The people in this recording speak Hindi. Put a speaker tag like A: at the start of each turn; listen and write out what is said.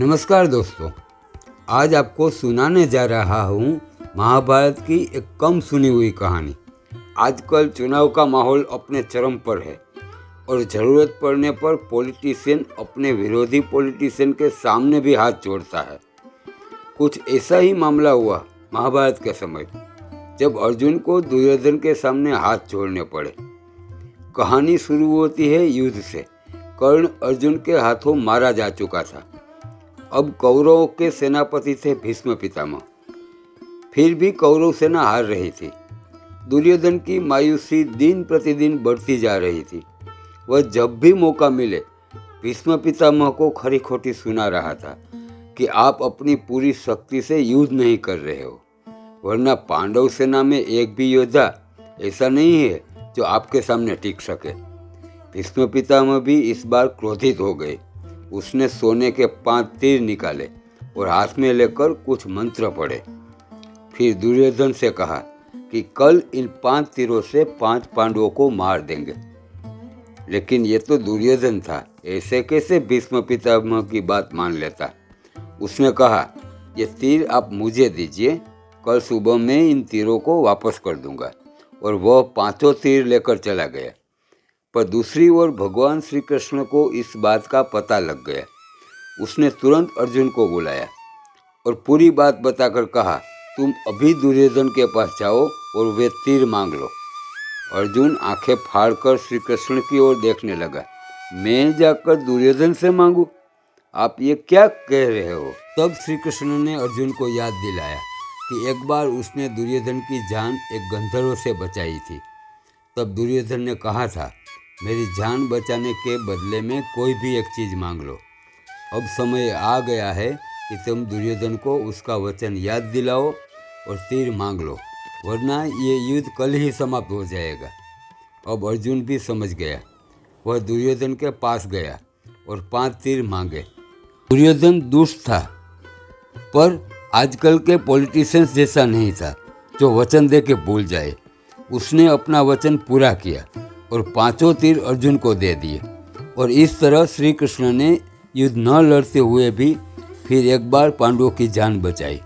A: नमस्कार दोस्तों, आज आपको सुनाने जा रहा हूँ महाभारत की एक कम सुनी हुई कहानी। आजकल चुनाव का माहौल अपने चरम पर है और ज़रूरत पड़ने पर पॉलिटिशियन अपने विरोधी पॉलिटिशियन के सामने भी हाथ जोड़ता है। कुछ ऐसा ही मामला हुआ महाभारत के समय, जब अर्जुन को दुर्योधन के सामने हाथ जोड़ने पड़े। कहानी शुरू होती है युद्ध से। कर्ण अर्जुन के हाथों मारा जा चुका था। अब कौरवों के सेनापति थे भीष्म पितामह। फिर भी कौरव सेना हार रही थी। दुर्योधन की मायूसी दिन प्रतिदिन बढ़ती जा रही थी। वह जब भी मौका मिले भीष्म पितामह को खरी खोटी सुना रहा था कि आप अपनी पूरी शक्ति से युद्ध नहीं कर रहे हो, वरना पांडव सेना में एक भी योद्धा ऐसा नहीं है जो आपके सामने टिक सके। भीष्म पितामह भी इस बार क्रोधित हो गए। उसने सोने के 5 तीर निकाले और हाथ में लेकर कुछ मंत्र पढ़े। फिर दुर्योधन से कहा कि कल इन 5 तीरों से 5 पांडवों को मार देंगे। लेकिन ये तो दुर्योधन था, ऐसे कैसे भीष्म पितामह की बात मान लेता। उसने कहा, ये तीर आप मुझे दीजिए, कल सुबह मैं इन तीरों को वापस कर दूंगा। और वह 5 तीर लेकर चला गया। पर दूसरी ओर भगवान श्री कृष्ण को इस बात का पता लग गया। उसने तुरंत अर्जुन को बुलाया और पूरी बात बताकर कहा, तुम अभी दुर्योधन के पास जाओ और वे तीर मांग लो। अर्जुन आंखें फाड़कर श्री कृष्ण की ओर देखने लगा। मैं जाकर दुर्योधन से मांगू? आप ये क्या कह रहे हो? तब श्री कृष्ण ने अर्जुन को याद दिलाया कि एक बार उसने दुर्योधन की जान एक गंधर्व से बचाई थी। तब दुर्योधन ने कहा था, मेरी जान बचाने के बदले में कोई भी एक चीज़ मांग लो। अब समय आ गया है कि तुम दुर्योधन को उसका वचन याद दिलाओ और तीर मांग लो, वरना ये युद्ध कल ही समाप्त हो जाएगा। अब अर्जुन भी समझ गया। वह दुर्योधन के पास गया और 5 तीर मांगे। दुर्योधन दुष्ट था, पर आजकल के पॉलिटिशियंस जैसा नहीं था जो वचन दे के भूल जाए। उसने अपना वचन पूरा किया और 5 तीर अर्जुन को दे दिए। और इस तरह श्री कृष्ण ने युद्ध न लड़ते हुए भी फिर एक बार पांडवों की जान बचाई।